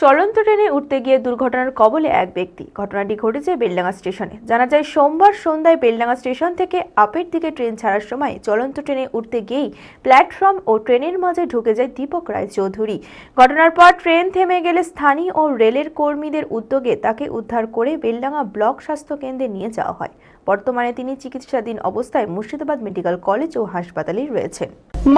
চলন্ত ট্রেনে উঠতে গিয়ে দুর্ঘটনার কবলে এক ব্যক্তি। ঘটনাটি ঘটেছে বেলডাঙ্গা স্টেশনে। জানা যায়, সোমবার সন্ধ্যায় বেলডাঙ্গা স্টেশন থেকে আপের দিকে ট্রেন ছাড়ার সময় চলন্ত ট্রেনে উঠতে গিয়েই প্ল্যাটফর্ম ও ট্রেনের মাঝে ঢুকে যায় দীপক রায়চৌধুরী। ঘটনার পর ট্রেন থেমে গেলে স্থানীয় ও রেলের কর্মীদের উদ্যোগে তাকে উদ্ধার করে বেলডাঙ্গা ব্লক স্বাস্থ্য কেন্দ্রে নিয়ে যাওয়া হয়। বর্তমানে তিনি চিকিৎসাধীন অবস্থায় মুর্শিদাবাদ মেডিকেল কলেজ ও হাসপাতালে রয়েছেন।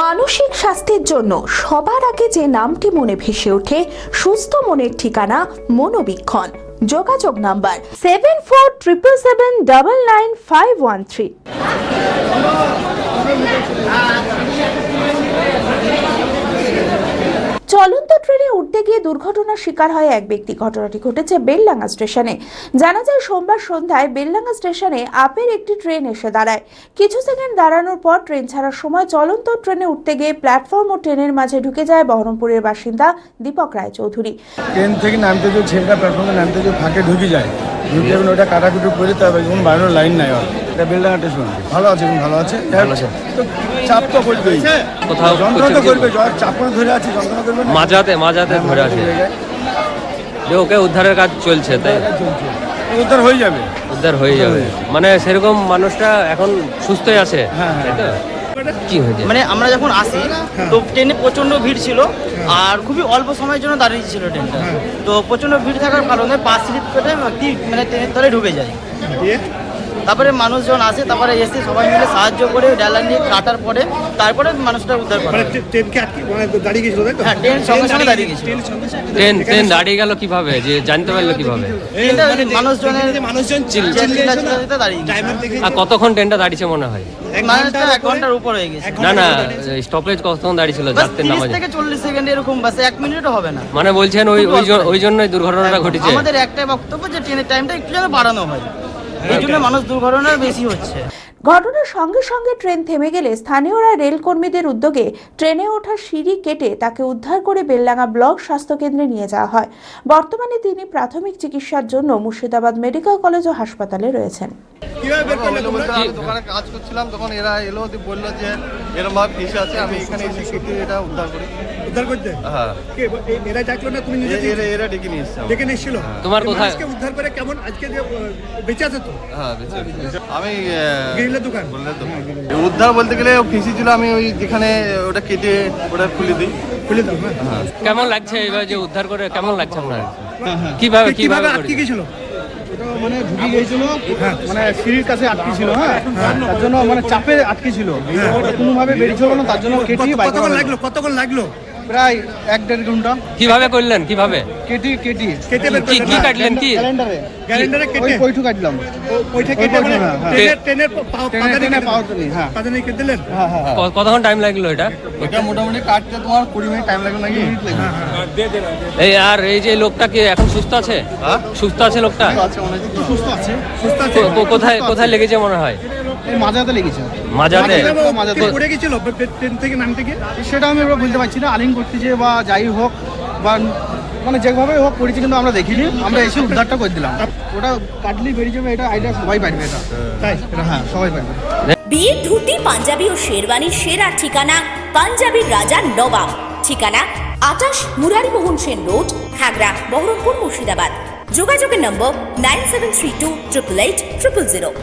মানসিক স্বাস্থ্যের জন্য সবার আগে যে নামটি মনে ভেসে ওঠে, সুস্থ মনের ঠিকানা মনোবীক্ষণ। যোগাযোগ নাম্বার 7477799513। চলন্ত ট্রেনে উঠতে গিয়ে দুর্ঘটনার শিকার হয় এক ব্যক্তি। ঘটনাটি ঘটেছে বেলডাঙ্গা স্টেশনে। জানা যায়, সোমবার সন্ধ্যায় বেলডাঙ্গা স্টেশনে আপের একটি ট্রেন এসে দাঁড়ায়। কিছু সেকেন্ড দাঁড়ানোর পর ট্রেন ছাড়ার সময় চলন্ত ট্রেনে উঠতে গিয়ে প্ল্যাটফর্ম ও ট্রেনের মাঝে ঢুকে যায় বহরমপুরের বাসিন্দা দীপক রায়চৌধুরী। ট্রেন থেকে নামতে যে ছেলেটা প্ল্যাটফর্মে নামতে যে ফাঁকে ঢুকে যায়, ঢুকে এখন ওটা কাটাকুটি করে তবে এখন বাইরের লাইন নাই। এটা বেলডাঙ্গা স্টেশন ভালো আছে, এখন ভালো আছে। তো চাপ তো করবেই, কোথাও যন্ত্রণা তো করবে, চাপ ধরে আছে, যন্ত্রণা করবে না। মাঝাতে ধরে আছে। ওকে উদ্ধারের কাজ চলছে, তাই উদ্ধার হয়ে যাবে। মানে সেরকম মানুষটা এখন সুস্থই আছে। তাই তো? কি হয়েছে? মানে আমরা যখন আসি তো ট্রেনে প্রচন্ড ভিড় ছিল, আর খুবই অল্প সময়ের জন্য দাঁড়িয়ে ছিল ট্রেনটা। তো প্রচন্ড ভিড় থাকার কারণে পাঁচ স্লিপ কেটে মানে ট্রেনের তলে ঢুকে যায়। তারপরে মানুষজন আসে, তারপরে এসে সবাই মিলে সাহায্য করে ডালা নিয়ে কাটার পরে তারপরে মানুষটা উদ্ধার করে। হ্যাঁ, ট্রেন সঙ্গে সঙ্গে দাঁড়িয়ে গেছিল। ট্রেন দাঁড়িয়ে গেল কিভাবে, যে জানতে পারলো কিভাবে? মানুষজনের দাঁড়িয়ে আর কতক্ষণ ট্রেনটা দাঁড়িয়েছে মনে হয়? 1 ঘন্টার উপর হয়ে গেছে। না, স্টপেজ কতক্ষণ দাঁড়িয়েছিল? যাত্রীর নামাজ 30 থেকে 40 সেকেন্ড এরকম, বাস 1 মিনিটও হবে না। মানে বলছেন ওই জন্যই দুর্ঘটনাটা ঘটেছে। আমাদের একটাই বক্তব্য যে ট্রেনের টাইমটা একটু যেন বাড়ানো হয়, এই জন্য মানুষ দুর্ঘটনা বেশি হচ্ছে। ঘটনার সঙ্গে সঙ্গে ট্রেন থেমে গেলে স্থানীয়রা রেল কর্মীদের উদ্যোগে ট্রেনে ওঠার সিঁড়ি কেটে তাকে উদ্ধার করে বেলডাঙ্গা ব্লক স্বাস্থ্য কেন্দ্রে নিয়ে যাওয়া হয়। বর্তমানে তিনি প্রাথমিক চিকিৎসার জন্য মুর্শিদাবাদ মেডিকেল কলেজ ও হাসপাতালে রয়েছেন। দোকানে কাজ করছিলাম, তখন এরা এলো, বললো যে এরকম ভাবে পিছিয়ে আছে, আমি এখানে এসে কেটে এটা উদ্ধার করতে। হ্যাঁ, এরা ডাকলো না, তুমি নিজে এরা ডেকে নিয়ে এসেছে। ডেকে নিয়ে এসেছিল। তোমার কোথায় উদ্ধার করে কেমন আজকে যে বেঁচে আছে তো? হ্যাঁ, বেঁচে আমি গ্রিলের দোকান উদ্ধার বলতে গেলে ফিসি ছিল, আমি ওই যেখানে ওটা কেটে ওটা খুলে দিই। কেমন লাগছে এবার যে উদ্ধার করে? কেমন লাগছে আপনার? কিভাবে আটকে গেছিল? মানে ঢুকে গিয়েছিল, মানে সিঁড়ির কাছে আটকে ছিল। হ্যাঁ, তার জন্য মানে চাপে আটকে ছিল, কোনোভাবে বেরিয়ে ছিল না, তার জন্য কেটে কতক্ষণ লাগলো? প্রায় 1-1.5 ঘন্টা। কিভাবে করলেন? কিভাবে কেটে কি কাটলেন? কি গ্যারেন্ডারে কেটে পয়ঠু কাটলাম। ওইটা কেটে মানে ট্রেনের পাদানি কেটে দিলেন। কতক্ষণ টাইম লাগলো এটা? এটা মোটামুটি কাটতে তোমার 20 মিনিট টাইম লাগলো নাকি? আর এই যে লোকটা কি এখন সুস্থ আছে? সুস্থ আছে লোকটা? সুস্থ আছে। কোথায় লেগেছে মনে হয়? মাঝাতে লেগেছে। মাঝাতে পড়ে গেছিল ট্রেন থেকে নামতে গিয়ে? সেটা আমি এবার বলতে পারছি না, আলিং করতেছে বা যাই হোক, বা মানে যেভাবে হোক পড়েছে, কিন্তু আমরা দেখিনি। আমরা এসে উদ্ধারটা করে দিলাম। ওটা কাটলেই বেরিয়ে যাবে, এটা আইডিয়া সবাই পারবে। এটা তাই, হ্যাঁ, সবাই পারবে। বিয়ের ধুতি, পাঞ্জাবি ও শেরওয়ানির সেরা ঠিকানা পাঞ্জাবির রাজা নবাব। ঠিকানা 28 মুরারি মোহন সেন রোড, খাগড়া, বহরমপুর, মুর্শিদাবাদ। যোগাযোগের নম্বর 9732 888 000।